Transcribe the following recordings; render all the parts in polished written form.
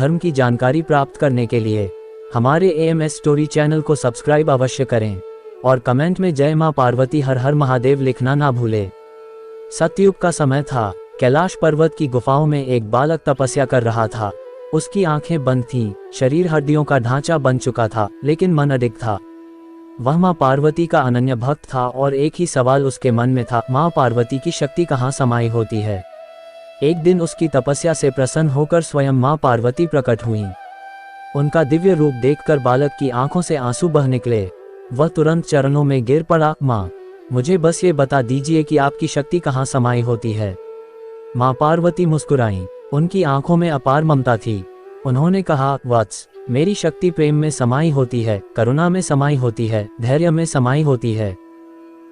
धर्म की जानकारी प्राप्त करने के लिए हमारे AMS स्टोरी चैनल को सब्सक्राइब अवश्य करें और कमेंट में जय मां पार्वती हर हर महादेव लिखना ना भूलें। सतयुग का समय था। कैलाश पर्वत की गुफाओं में एक बालक तपस्या कर रहा था। उसकी आंखें बंद थीं, शरीर हड्डियों का ढांचा बन चुका था, लेकिन मन अडिग था। वह मां पार्वती का अनन्य भक्त था और एक ही सवाल उसके मन में था, मां पार्वती की शक्ति कहाँ समाई होती है। एक दिन उसकी तपस्या से प्रसन्न होकर स्वयं मां पार्वती प्रकट हुईं। उनका दिव्य रूप देखकर बालक की आंखों से आंसू बह निकले। वह तुरंत चरणों में गिर पड़ा, मां, मुझे बस ये बता दीजिए कि आपकी शक्ति कहाँ समाई होती है। मां पार्वती मुस्कुराईं। उनकी आंखों में अपार ममता थी। उन्होंने कहा, वत्स, मेरी शक्ति प्रेम में समाई होती है, करुणा में समाई होती है, धैर्य में समाई होती है।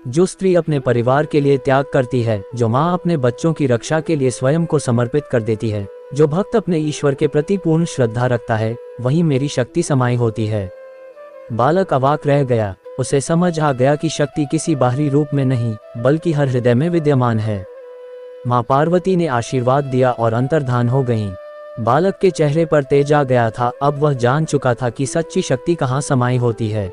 जो स्त्री अपने परिवार के लिए त्याग करती है, जो माँ अपने बच्चों की रक्षा के लिए स्वयं को समर्पित कर देती है, जो भक्त अपने ईश्वर के प्रति पूर्ण श्रद्धा रखता है, वही मेरी शक्ति समाई होती है। बालक अवाक रह गया। उसे समझ आ गया कि शक्ति किसी बाहरी रूप में नहीं, बल्कि हर हृदय में विद्यमान है। माँ पार्वती ने आशीर्वाद दिया और अंतर्धान हो गईं। बालक के चेहरे पर तेज आ गया था। अब वह जान चुका था कि सच्ची शक्ति कहाँ समाई होती है।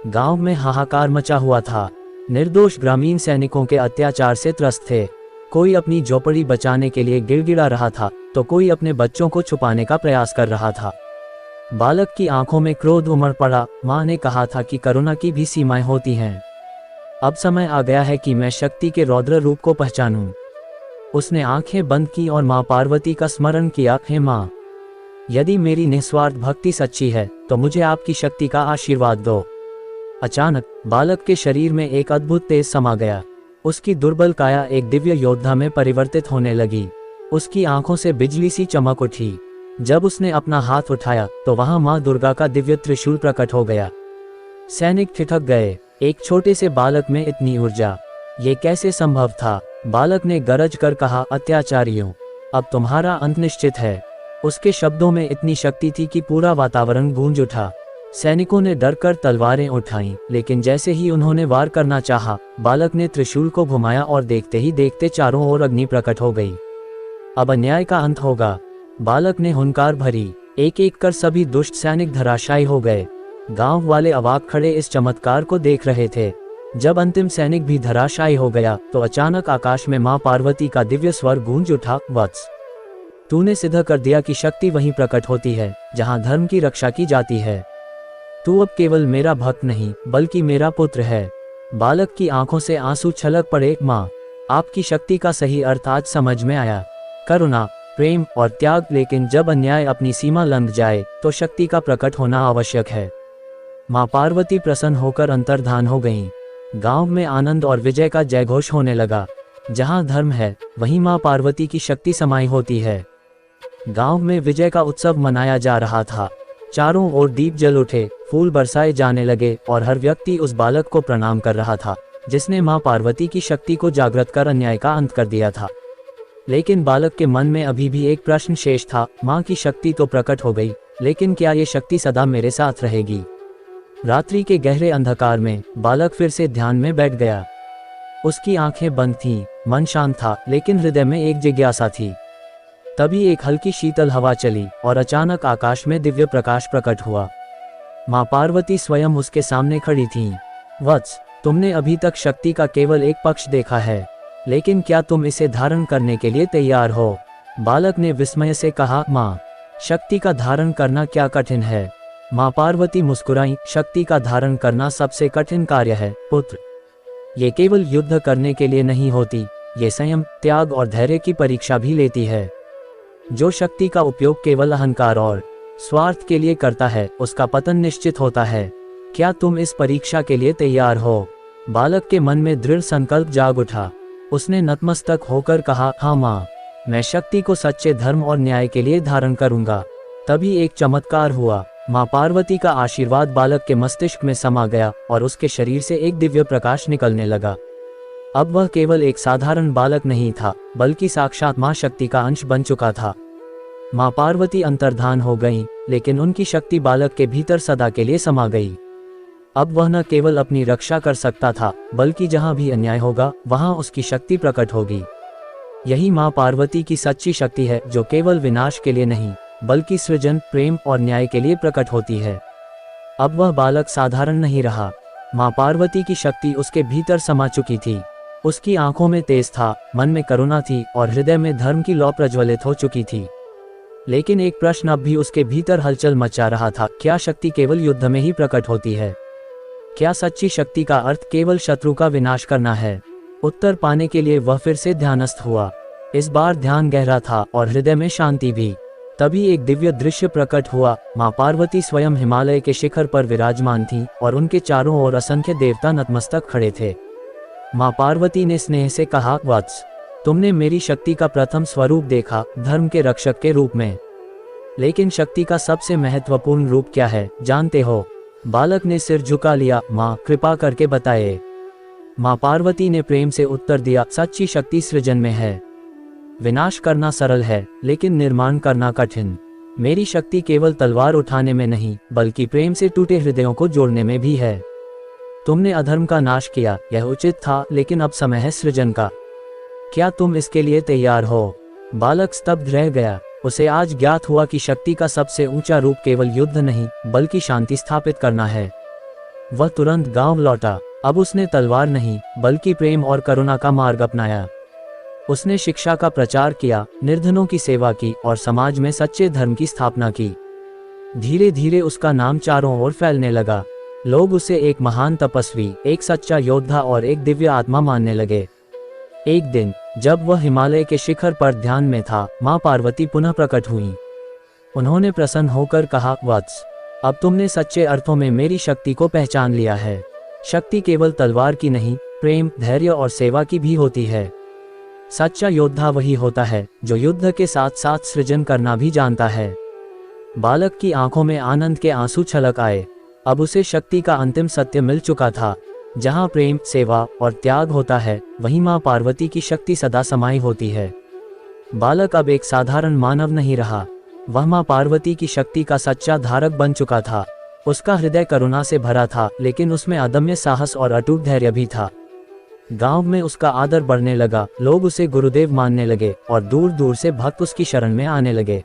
गांव में हाहाकार मचा हुआ था। निर्दोष ग्रामीण सैनिकों के अत्याचार से त्रस्त थे। कोई अपनी झोपड़ी बचाने के लिए गिड़गिड़ा रहा था, तो कोई अपने बच्चों को छुपाने का प्रयास कर रहा था। बालक की आंखों में क्रोध उमड़ पड़ा। माँ ने कहा था कि करुणा की भी सीमाएं होती हैं। अब समय आ गया है कि मैं शक्ति के रौद्र रूप को पहचानूं। उसने आंखें बंद की और मां पार्वती का स्मरण किया, हे माँ, यदि मेरी निस्वार्थ भक्ति सच्ची है तो मुझे आपकी शक्ति का आशीर्वाद दो। अचानक बालक के शरीर में एक अद्भुत तेज समा गया। उसकी दुर्बल काया एक दिव्य योद्धा में परिवर्तित होने लगी। उसकी आंखों से बिजली सी चमक उठी। जब उसने अपना हाथ उठाया तो वहां मां दुर्गा का दिव्य त्रिशूल प्रकट हो गया। सैनिक ठिठक गए। एक छोटे से बालक में इतनी ऊर्जा, ये कैसे संभव था। बालक ने गरज कर कहा, अत्याचारियों, अब तुम्हारा अंत निश्चित है। उसके शब्दों में इतनी शक्ति थी कि पूरा वातावरण गूंज उठा। सैनिकों ने डरकर तलवारें उठाईं, लेकिन जैसे ही उन्होंने वार करना चाहा, बालक ने त्रिशूल को घुमाया और देखते ही देखते चारों ओर अग्नि प्रकट हो गई। अब अन्याय का अंत होगा। बालक ने हुंकार भरी। एक एक कर सभी दुष्ट सैनिक धराशायी हो गए। गांव वाले अवाक खड़े इस चमत्कार को देख रहे थे। जब अंतिम सैनिक भी धराशायी हो गया तो अचानक आकाश में मां पार्वती का दिव्य स्वर गूंज उठा, वत्स, तूने सिद्ध कर दिया कि शक्ति वहीं प्रकट होती है जहां धर्म की रक्षा की जाती है। तू अब केवल मेरा भक्त नहीं, बल्कि मेरा पुत्र है। बालक की आंखों से आंसू छलक पड़े। मां, आपकी शक्ति का सही अर्थ आज समझ में आया। करुणा, प्रेम और त्याग। लेकिन जब अन्याय अपनी सीमा लंघ जाए तो शक्ति का प्रकट होना आवश्यक है। मां पार्वती प्रसन्न होकर अंतर्धान हो गईं। गांव में आनंद और विजय का जयघोष होने लगा। जहां धर्म है वहीं मां पार्वती की शक्ति समाई होती है। गांव में विजय का उत्सव मनाया जा रहा था। चारों ओर दीप जल उठे, फूल बरसाए जाने लगे और हर व्यक्ति उस बालक को प्रणाम कर रहा था जिसने मां पार्वती की शक्ति को जागृत कर अन्याय का अंत कर दिया था। लेकिन बालक के मन में अभी भी एक प्रश्न शेष था। मां की शक्ति तो प्रकट हो गई, लेकिन क्या ये शक्ति सदा मेरे साथ रहेगी। रात्रि के गहरे अंधकार में बालक फिर से ध्यान में बैठ गया। उसकी आंखें बंद थीं, मन शांत था, लेकिन हृदय में एक जिज्ञासा थी। तभी एक हल्की शीतल हवा चली और अचानक आकाश में दिव्य प्रकाश प्रकट हुआ। मां पार्वती स्वयं उसके सामने खड़ी थीं। वत्स, तुमने अभी तक शक्ति का केवल एक पक्ष देखा है, लेकिन क्या तुम इसे धारण करने के लिए तैयार हो। बालक ने विस्मय से कहा, मां, शक्ति का धारण करना क्या कठिन है। मां पार्वती मुस्कुराईं, शक्ति का धारण करना सबसे कठिन कार्य है पुत्र। ये केवल युद्ध करने के लिए नहीं होती, ये संयम, त्याग और धैर्य की परीक्षा भी लेती है। जो शक्ति का उपयोग केवल अहंकार और स्वार्थ के लिए करता है, उसका पतन निश्चित होता है। क्या तुम इस परीक्षा के लिए तैयार हो। बालक के मन में दृढ़ संकल्प जाग उठा। उसने नतमस्तक होकर कहा, हाँ मां, मैं शक्ति को सच्चे धर्म और न्याय के लिए धारण करूंगा। तभी एक चमत्कार हुआ। मां पार्वती का आशीर्वाद बालक के मस्तिष्क में समा गया और उसके शरीर से एक दिव्य प्रकाश निकलने लगा। अब वह केवल एक साधारण बालक नहीं था, बल्कि साक्षात मां शक्ति का अंश बन चुका था। मां पार्वती अंतर्धान हो गईं, लेकिन उनकी शक्ति बालक के भीतर सदा के लिए समा गई। अब वह न केवल अपनी रक्षा कर सकता था, बल्कि जहां भी अन्याय होगा वहां उसकी शक्ति प्रकट होगी। यही मां पार्वती की सच्ची शक्ति है, जो केवल विनाश के लिए नहीं, बल्कि सृजन, प्रेम और न्याय के लिए प्रकट होती है। अब वह बालक साधारण नहीं रहा। माँ पार्वती की शक्ति उसके भीतर समा चुकी थी। उसकी आंखों में तेज था, मन में करुणा थी और हृदय में धर्म की लौ प्रज्वलित हो चुकी थी। लेकिन एक प्रश्न अब भी उसके भीतर हलचल मचा रहा था, क्या शक्ति केवल युद्ध में ही प्रकट होती है? क्या सच्ची शक्ति का अर्थ केवल शत्रु का विनाश करना है? उत्तर पाने के लिए वह फिर से ध्यानस्थ हुआ। इस बार ध्यान गहरा था और हृदय में शांति भी। तभी एक दिव्य दृश्य प्रकट हुआ। माँ पार्वती स्वयं हिमालय के शिखर पर विराजमान थी और उनके चारों ओर असंख्य देवता नतमस्तक खड़े थे। माँ पार्वती ने स्नेह से कहा, वत्स, तुमने मेरी शक्ति का प्रथम स्वरूप देखा, धर्म के रक्षक के रूप में। लेकिन शक्ति का सबसे महत्वपूर्ण रूप क्या है, जानते हो? बालक ने सिर झुका लिया। माँ, कृपा करके बताइए। माँ पार्वती ने प्रेम से उत्तर दिया, सच्ची शक्ति सृजन में है। विनाश करना सरल है, लेकिन निर्माण करना कठिन। मेरी शक्ति केवल तलवार उठाने में नहीं, बल्कि प्रेम से टूटे हृदयों को जोड़ने में भी है। तुमने अधर्म का नाश किया, यह उचित था, लेकिन अब समय है सृजन का। क्या तुम इसके लिए तैयार हो? बालक स्तब्ध रह गया। उसे आज ज्ञात हुआ कि शक्ति का सबसे ऊंचा रूप केवल युद्ध नहीं, बल्कि शांति स्थापित करना है। वह तुरंत गांव लौटा। अब उसने तलवार नहीं, बल्कि प्रेम और करुणा का मार्ग अपनाया। उसने शिक्षा का प्रचार किया, निर्धनों की सेवा की और समाज में सच्चे धर्म की स्थापना की। धीरे धीरे उसका नाम चारों ओर फैलने लगा। लोग उसे एक महान तपस्वी, एक सच्चा योद्धा और एक दिव्य आत्मा मानने लगे। एक दिन जब वह हिमालय के शिखर पर ध्यान में था, माँ पार्वती पुनः प्रकट हुई। उन्होंने प्रसन्न होकर कहा, वत्स, अब तुमने सच्चे अर्थों में मेरी शक्ति को पहचान लिया है। शक्ति केवल तलवार की नहीं, प्रेम, धैर्य और सेवा की भी होती है। सच्चा योद्धा वही होता है जो युद्ध के साथ साथ सृजन करना भी जानता है। बालक की आंखों में आनंद के आंसू छलक आए। अब उसे शक्ति का अंतिम सत्य मिल चुका था। जहां प्रेम, सेवा और त्याग होता है, वहीं मां पार्वती की शक्ति सदा समाई होती है। बालक अब एक साधारण मानव नहीं रहा, वह मां पार्वती की शक्ति का सच्चा धारक बन चुका था। उसका हृदय करुणा से भरा था, लेकिन उसमें अदम्य साहस और अटूट धैर्य भी था। गांव में उसका आदर बढ़ने लगा, लोग उसे गुरुदेव मानने लगे और दूर दूर से भक्त उसकी शरण में आने लगे।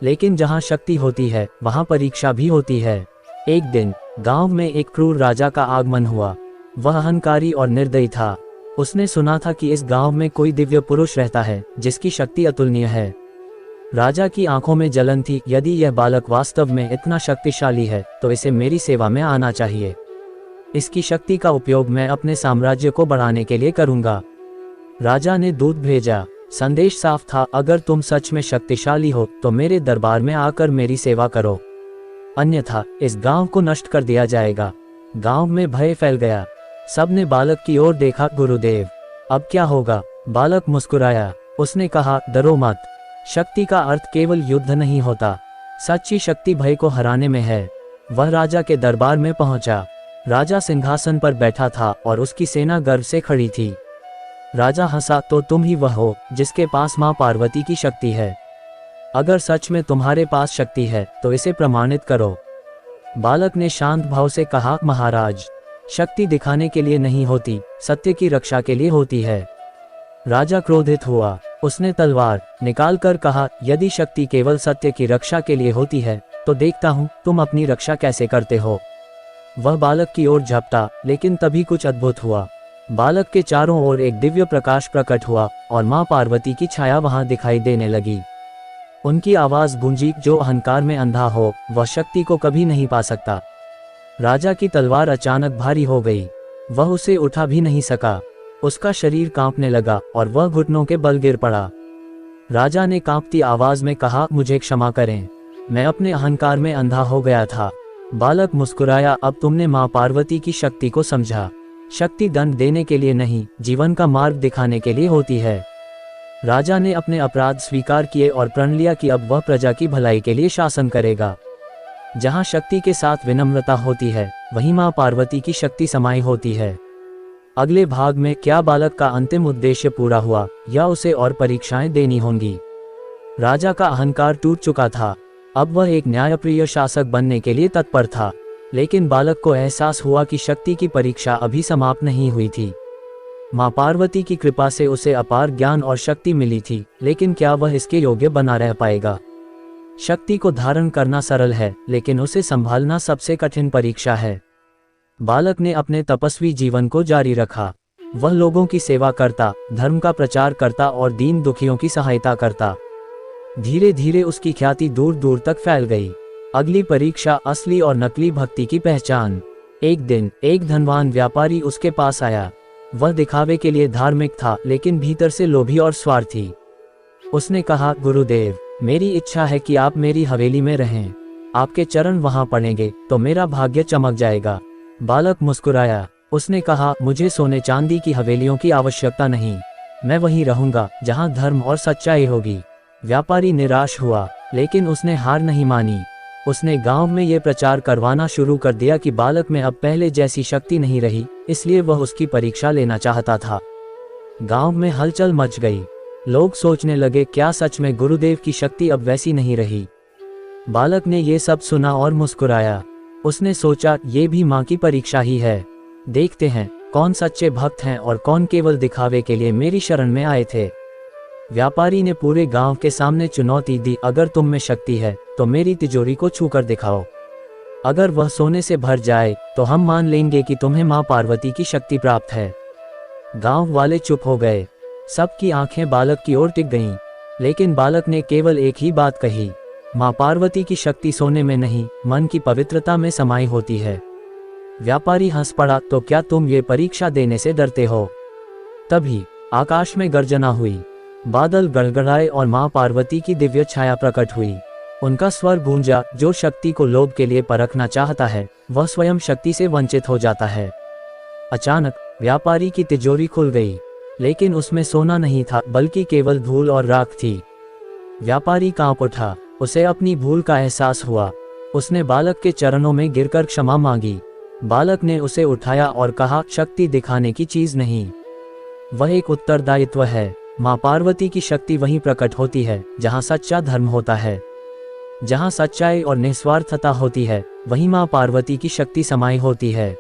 लेकिन जहां शक्ति होती है, वहां परीक्षा भी होती है। एक दिन गांव में एक क्रूर राजा का आगमन हुआ। वह अहंकारी और निर्दयी था। उसने सुना था कि इस गांव में कोई दिव्य पुरुष रहता है जिसकी शक्ति अतुलनीय है। राजा की आंखों में जलन थी। यदि यह बालक वास्तव में इतना शक्तिशाली है, तो इसे मेरी सेवा में आना चाहिए। इसकी शक्ति का उपयोग मैं अपने साम्राज्य को बढ़ाने के लिए करूंगा। राजा ने दूत भेजा। संदेश साफ था, अगर तुम सच में शक्तिशाली हो तो मेरे दरबार में आकर मेरी सेवा करो, अन्यथा इस गांव को नष्ट कर दिया जाएगा। गांव में भय फैल गया। सबने बालक की ओर देखा। गुरुदेव, अब क्या होगा? बालक मुस्कुराया। उसने कहा, डरो मत। शक्ति का अर्थ केवल युद्ध नहीं होता। सच्ची शक्ति भय को हराने में है। वह राजा के दरबार में पहुंचा। राजा सिंहासन पर बैठा था और उसकी सेना गर्व से खड़ी थी। राजा हंसा, तो तुम ही वह हो जिसके पास मां पार्वती की शक्ति है। अगर सच में तुम्हारे पास शक्ति है तो इसे प्रमाणित करो। बालक ने शांत भाव से कहा, महाराज, शक्ति दिखाने के लिए नहीं होती, सत्य की रक्षा के लिए होती है। राजा क्रोधित हुआ। उसने तलवार निकालकर कहा, यदि शक्ति केवल सत्य की रक्षा के लिए होती है तो देखता हूं तुम अपनी रक्षा कैसे करते हो। वह बालक की ओर झपटा, लेकिन तभी कुछ अद्भुत हुआ। बालक के चारों ओर एक दिव्य प्रकाश प्रकट हुआ और मां पार्वती की छाया वहां दिखाई देने लगी। उनकी आवाज गूंजी, जो अहंकार में अंधा हो वह शक्ति को कभी नहीं पा सकता। राजा की तलवार अचानक भारी हो गई। वह उसे उठा भी नहीं सका। उसका शरीर कांपने लगा और वह घुटनों के बल गिर पड़ा। राजा ने कांपती आवाज में कहा, मुझे क्षमा करें, मैं अपने अहंकार में अंधा हो गया था। बालक मुस्कुराया, अब तुमने मां पार्वती की शक्ति को समझा। शक्ति दंड देने के लिए नहीं, जीवन का मार्ग दिखाने के लिए होती है। राजा ने अपने अपराध स्वीकार किए और प्रण लिया कि अब वह प्रजा की भलाई के लिए शासन करेगा। जहां शक्ति के साथ विनम्रता होती है, वहीं मां पार्वती की शक्ति समाई होती है। अगले भाग में क्या बालक का अंतिम उद्देश्य पूरा हुआ या उसे और परीक्षाएं देनी होंगी? राजा का अहंकार टूट चुका था। अब वह एक न्यायप्रिय शासक बनने के लिए तत्पर था। लेकिन बालक को एहसास हुआ कि शक्ति की परीक्षा अभी समाप्त नहीं हुई थी। मां पार्वती की कृपा से उसे अपार ज्ञान और शक्ति मिली थी, लेकिन क्या वह इसके योग्य बना रह पाएगा? शक्ति को धारण करना सरल है, लेकिन उसे संभालना सबसे कठिन परीक्षा है। बालक ने अपने तपस्वी जीवन को जारी रखा। वह लोगों की सेवा करता, धर्म का प्रचार करता और दीन दुखियों की सहायता करता। धीरे धीरे उसकी ख्याति दूर दूर तक फैल गई। अगली परीक्षा, असली और नकली भक्ति की पहचान। एक दिन एक धनवान व्यापारी उसके पास आया। वह दिखावे के लिए धार्मिक था, लेकिन भीतर से लोभी और स्वार्थी। उसने कहा, गुरुदेव, मेरी इच्छा है कि आप मेरी हवेली में रहें। आपके चरण वहां पड़ेंगे तो मेरा भाग्य चमक जाएगा। बालक मुस्कुराया। उसने कहा, मुझे सोने चांदी की हवेलियों की आवश्यकता नहीं। मैं वहीं रहूंगा जहां धर्म और सच्चाई होगी। व्यापारी निराश हुआ, लेकिन उसने हार नहीं मानी। उसने गांव में ये प्रचार करवाना शुरू कर दिया कि बालक में अब पहले जैसी शक्ति नहीं रही, इसलिए वह उसकी परीक्षा लेना चाहता था। गांव में हलचल मच गई। लोग सोचने लगे, क्या सच में गुरुदेव की शक्ति अब वैसी नहीं रही? बालक ने ये सब सुना और मुस्कुराया। उसने सोचा, ये भी माँ की परीक्षा ही है। देखते हैं कौन सच्चे भक्त हैं और कौन केवल दिखावे के लिए मेरी शरण में आए थे। व्यापारी ने पूरे गांव के सामने चुनौती दी, अगर तुम में शक्ति है तो मेरी तिजोरी को छूकर दिखाओ। अगर वह सोने से भर जाए तो हम मान लेंगे कि तुम्हें मां पार्वती की शक्ति प्राप्त है। गांव वाले चुप हो गए। सबकी आंखें बालक की ओर टिक गईं, लेकिन बालक ने केवल एक ही बात कही, मां पार्वती की शक्ति सोने में नहीं, मन की पवित्रता में समाई होती है। व्यापारी हंस पड़ा, तो क्या तुम ये परीक्षा देने से डरते हो? तभी आकाश में गर्जना हुई, बादल गड़गड़ाए और मां पार्वती की दिव्य छाया प्रकट हुई। उनका स्वर गूंजा, जो शक्ति को लोभ के लिए परखना चाहता है वह स्वयं शक्ति से वंचित हो जाता है। अचानक व्यापारी की तिजोरी खुल गई, लेकिन उसमें सोना नहीं था, बल्कि केवल धूल और राख थी। व्यापारी कांप उठा। उसे अपनी भूल का एहसास हुआ। उसने बालक के चरणों में गिरकर क्षमा मांगी। बालक ने उसे उठाया और कहा, शक्ति दिखाने की चीज नहीं, वह एक उत्तरदायित्व है। मां पार्वती की शक्ति वहीं प्रकट होती है जहां सच्चा धर्म होता है। जहां सच्चाई और निस्वार्थता होती है, वहीं मां पार्वती की शक्ति समाई होती है।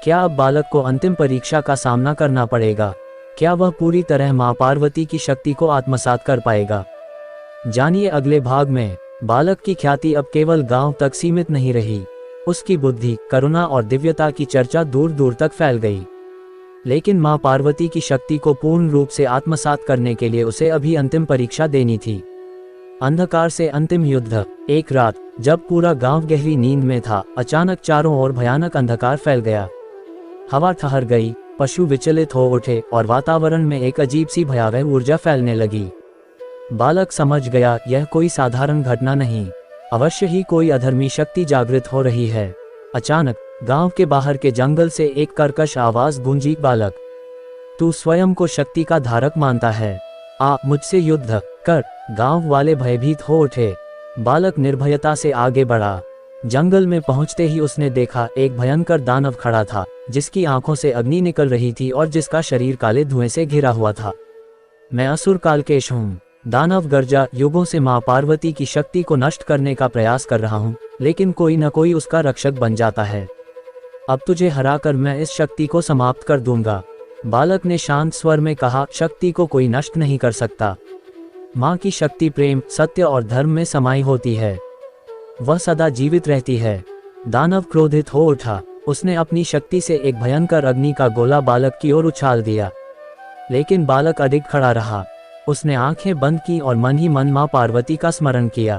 क्या अब बालक को अंतिम परीक्षा का सामना करना पड़ेगा? क्या वह पूरी तरह मां पार्वती की शक्ति को आत्मसात कर पाएगा? जानिए अगले भाग में। बालक की ख्याति अब केवल गांव तक सीमित नहीं रही। उसकी बुद्धि, करुणा और दिव्यता की चर्चा दूर दूर तक फैल गई। लेकिन मां पार्वती की शक्ति को पूर्ण रूप से आत्मसात करने के लिए उसे अभी अंतिम परीक्षा देनी थी। अंधकार से अंतिम युद्ध। एक रात जब पूरा गांव गहरी नींद में था, अचानक चारों ओर भयानक अंधकार फैल गया। हवा ठहर गई, पशु विचलित हो उठे और वातावरण में एक अजीब सी भयावह ऊर्जा फैलने लगी। बालक समझ गया, यह कोई साधारण घटना नहीं, अवश्य ही कोई अधर्मी शक्ति जागृत हो रही है। अचानक गांव के बाहर के जंगल से एक कर्कश आवाज गूंजी, बालक, तू स्वयं को शक्ति का धारक मानता है, आ मुझसे युद्ध कर। गांव वाले भयभीत हो उठे। बालक निर्भयता से आगे बढ़ा। जंगल में पहुंचते ही उसने देखा, एक भयंकर दानव खड़ा था, जिसकी आंखों से अग्नि निकल रही थी और जिसका शरीर काले धुएं से घिरा हुआ था। मैं असुर कालकेश हूँ, दानव गर्जा। युगों से मां पार्वती की शक्ति को नष्ट करने का प्रयास कर रहा हूँ, लेकिन कोई न कोई उसका रक्षक बन जाता है। अब तुझे हराकर मैं इस शक्ति को समाप्त कर दूंगा। बालक ने शांत स्वर में कहा, शक्ति को कोई नष्ट नहीं कर सकता। मां की शक्ति प्रेम, सत्य और धर्म में समाई होती है, वह सदा जीवित रहती है। दानव क्रोधित हो उठा। उसने अपनी शक्ति से एक भयंकर अग्नि का गोला बालक की ओर उछाल दिया, लेकिन बालक अडिग खड़ा रहा। उसने आंखें बंद की और मन ही मन मां पार्वती का स्मरण किया।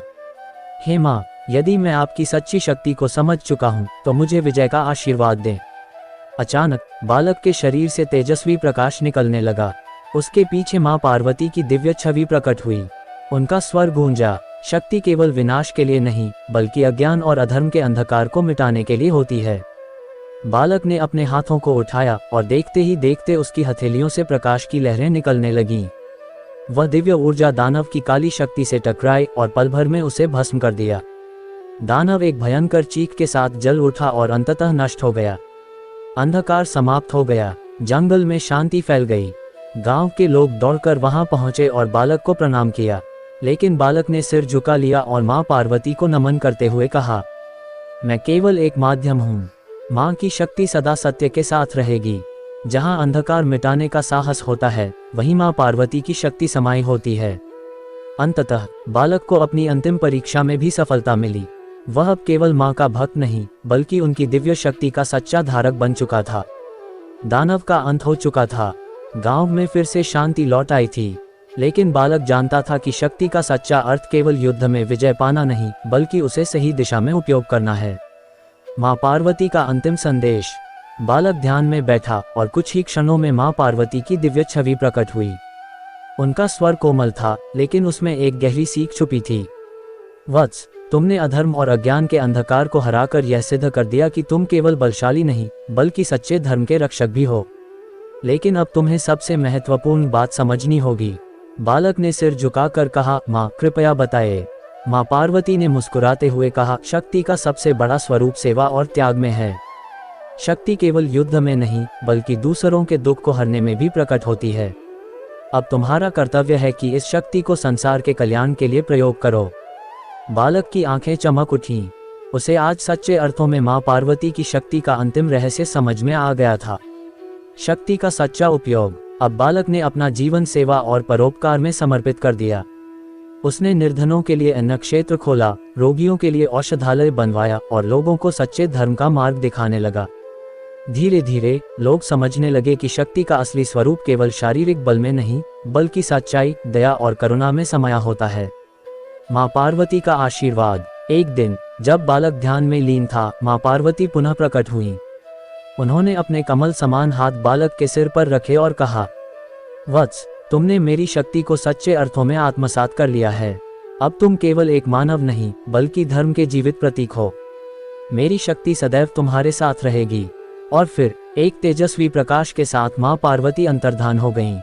हे मां, यदि मैं आपकी सच्ची शक्ति को समझ चुका हूं तो मुझे विजय का आशीर्वाद दें। अचानक बालक के शरीर से तेजस्वी प्रकाश निकलने लगा। उसके पीछे मां पार्वती की दिव्य छवि प्रकट हुई। उनका स्वर गूंजा, शक्ति केवल विनाश के लिए नहीं, बल्कि अज्ञान और अधर्म के अंधकार को मिटाने के लिए होती है। बालक ने अपने हाथों को उठाया और देखते ही देखते उसकी हथेलियों से प्रकाश की लहरें निकलने लगीं। वह दिव्य ऊर्जा दानव की काली शक्ति से टकराई और पल भर में उसे भस्म कर दिया। दानव एक भयंकर चीख के साथ जल उठा और अंततः नष्ट हो गया। अंधकार समाप्त हो गया। जंगल में शांति फैल गई। गांव के लोग दौड़कर वहां पहुंचे और बालक को प्रणाम किया, लेकिन बालक ने सिर झुका लिया और मां पार्वती को नमन करते हुए कहा, मैं केवल एक माध्यम हूँ। मां की शक्ति सदा सत्य के साथ रहेगी। जहां अंधकार मिटाने का साहस होता है, वहीं मां पार्वती की शक्ति समाई होती है। अंततः बालक को अपनी अंतिम परीक्षा में भी सफलता मिली। वह अब केवल माँ का भक्त नहीं बल्कि उनकी दिव्य शक्ति का सच्चा धारक बन चुका था। दानव का अंत हो चुका था, गांव में फिर से शांति लौट आई थी, लेकिन बालक जानता था कि शक्ति का सच्चा अर्थ केवल युद्ध में विजय पाना नहीं बल्कि उसे सही दिशा में उपयोग करना है। माँ पार्वती का अंतिम संदेश। बालक ध्यान में बैठा और कुछ ही क्षणों में माँ पार्वती की दिव्य छवि प्रकट हुई। उनका स्वर कोमल था, लेकिन उसमें एक गहरी सीख छुपी थी। वत्स, तुमने अधर्म और अज्ञान के अंधकार को हराकर यह सिद्ध कर दिया कि तुम केवल बलशाली नहीं बल्कि सच्चे धर्म के रक्षक भी हो। लेकिन अब तुम्हें सबसे महत्वपूर्ण बात समझनी होगी। बालक ने सिर झुकाकर कहा, माँ कृपया बताइए। माँ पार्वती ने मुस्कुराते हुए कहा, शक्ति का सबसे बड़ा स्वरूप सेवा और त्याग में है। शक्ति केवल युद्ध में नहीं बल्कि दूसरों के दुख को हरने में भी प्रकट होती है। अब तुम्हारा कर्तव्य है कि इस शक्ति को संसार के कल्याण के लिए प्रयोग करो। बालक की आंखें चमक उठीं। उसे आज सच्चे अर्थों में माँ पार्वती की शक्ति का अंतिम रहस्य समझ में आ गया था। शक्ति का सच्चा उपयोग। अब बालक ने अपना जीवन सेवा और परोपकार में समर्पित कर दिया। उसने निर्धनों के लिए अन्न क्षेत्र खोला, रोगियों के लिए औषधालय बनवाया और लोगों को सच्चे धर्म का मार्ग दिखाने लगा। धीरे धीरे लोग समझने लगे कि शक्ति का असली स्वरूप केवल शारीरिक बल में नहीं बल्कि सच्चाई, दया और करुणा में समाया होता है। माँ पार्वती का आशीर्वाद। एक दिन जब बालक ध्यान में लीन था, माँ पार्वती पुनः प्रकट हुई। उन्होंने अपने कमल समान हाथ बालक के सिर पर रखे और कहा, वत्स, तुमने मेरी शक्ति को सच्चे अर्थों में आत्मसात कर लिया है। अब तुम केवल एक मानव नहीं बल्कि धर्म के जीवित प्रतीक हो। मेरी शक्ति सदैव तुम्हारे साथ रहेगी। और फिर एक तेजस्वी प्रकाश के साथ माँ पार्वती अंतर्धान हो गईं।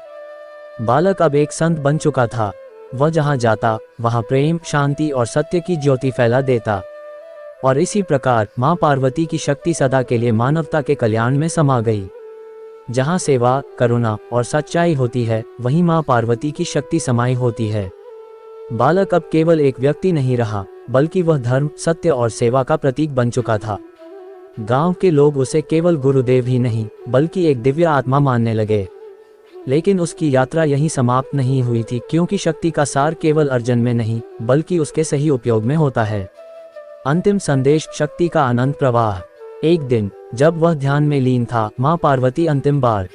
बालक अब एक संत बन चुका था। वह जहाँ जाता वहाँ प्रेम, शांति और सत्य की ज्योति फैला देता। और इसी प्रकार माँ पार्वती की शक्ति सदा के लिए मानवता के कल्याण में समा गई। जहाँ सेवा, करुणा और सच्चाई होती है, वहीं माँ पार्वती की शक्ति समाई होती है। बालक अब केवल एक व्यक्ति नहीं रहा बल्कि वह धर्म, सत्य और सेवा का प्रतीक बन चुका था। गांव के लोग उसे केवल गुरुदेव ही नहीं बल्कि एक दिव्य आत्मा मानने लगे। लेकिन उसकी यात्रा यहीं समाप्त नहीं हुई थी, क्योंकि शक्ति का सार केवल अर्जन में नहीं बल्कि उसके सही उपयोग में होता है। अंतिम संदेश, शक्ति का अनंत प्रवाह। एक दिन जब वह ध्यान में लीन था, माँ पार्वती अंतिम बार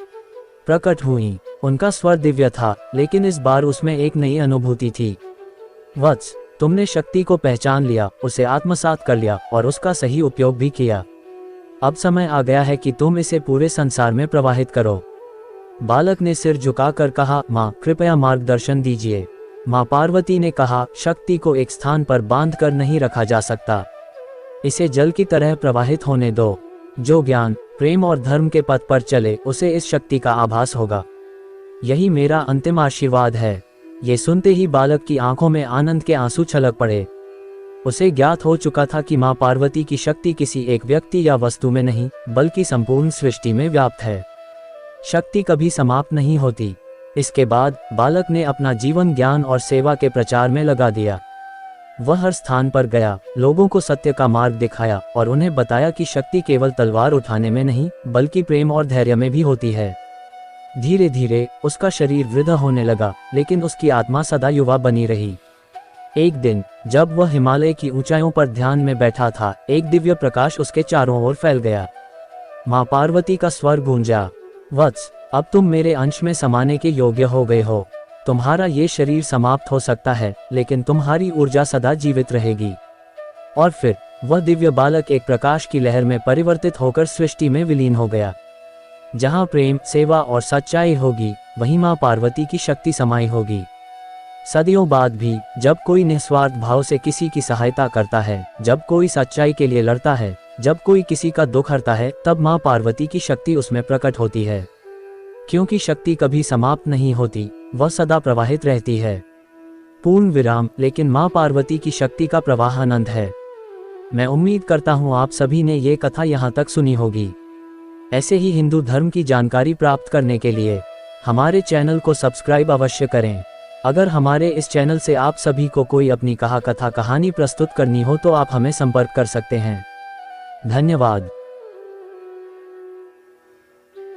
प्रकट हुई। उनका स्वर दिव्य था, लेकिन इस बार उसमें एक नई अनुभूति थी। वत्स, तुमने शक्ति को पहचान लिया, उसे आत्मसात कर लिया और उसका सही उपयोग भी किया। अब समय आ गया है कि तुम इसे पूरे संसार में प्रवाहित करो। बालक ने सिर झुकाकर कहा, माँ कृपया मार्गदर्शन दीजिए। माँ पार्वती ने कहा, शक्ति को एक स्थान पर बांध कर नहीं रखा जा सकता। इसे जल की तरह प्रवाहित होने दो। जो ज्ञान, प्रेम और धर्म के पथ पर चले, उसे इस शक्ति का आभास होगा। यही मेरा अंतिम आशीर्वाद है। ये सुनते ही बालक की आंखों में आनंद के आंसू छलक पड़े। उसे ज्ञात हो चुका था कि माँ पार्वती की शक्ति किसी एक व्यक्ति या वस्तु में नहीं बल्कि संपूर्ण सृष्टि में व्याप्त है। शक्ति कभी समाप्त नहीं होती। इसके बाद बालक ने अपना जीवन ज्ञान और सेवा के प्रचार में लगा दिया। वह हर स्थान पर गया, लोगों को सत्य का मार्ग दिखाया और उन्हें बताया कि शक्ति केवल तलवार उठाने में नहीं बल्कि प्रेम और धैर्य में भी होती है। धीरे धीरे उसका शरीर वृद्ध होने लगा, लेकिन उसकी आत्मा सदा युवा बनी रही। एक दिन जब वह हिमालय की ऊंचाइयों पर ध्यान में बैठा था, एक दिव्य प्रकाश उसके चारों ओर फैल गया। माँ पार्वती का स्वर गूंजा, वत्स, अब तुम मेरे अंश में समाने के योग्य हो गए हो। तुम्हारा ये शरीर समाप्त हो सकता है, लेकिन तुम्हारी ऊर्जा सदा जीवित रहेगी। और फिर वह दिव्य बालक एक प्रकाश की लहर में परिवर्तित होकर सृष्टि में विलीन हो गया। जहाँ प्रेम, सेवा और सच्चाई होगी, वहीं माँ पार्वती की शक्ति समाई होगी। सदियों बाद भी जब कोई निस्वार्थ भाव से किसी की सहायता करता है, जब कोई सच्चाई के लिए लड़ता है, जब कोई किसी का दुख हरता है, तब माँ पार्वती की शक्ति उसमें प्रकट होती है। क्योंकि शक्ति कभी समाप्त नहीं होती, वह सदा प्रवाहित रहती है। पूर्ण विराम, लेकिन माँ पार्वती की शक्ति का प्रवाह अनंत है। मैं उम्मीद करता हूँ आप सभी ने ये कथा यहाँ तक सुनी होगी। ऐसे ही हिंदू धर्म की जानकारी प्राप्त करने के लिए हमारे चैनल को सब्सक्राइब अवश्य करें। अगर हमारे इस चैनल से आप सभी को कोई अपनी कथा कहानी प्रस्तुत करनी हो तो आप हमें संपर्क कर सकते हैं। धन्यवाद।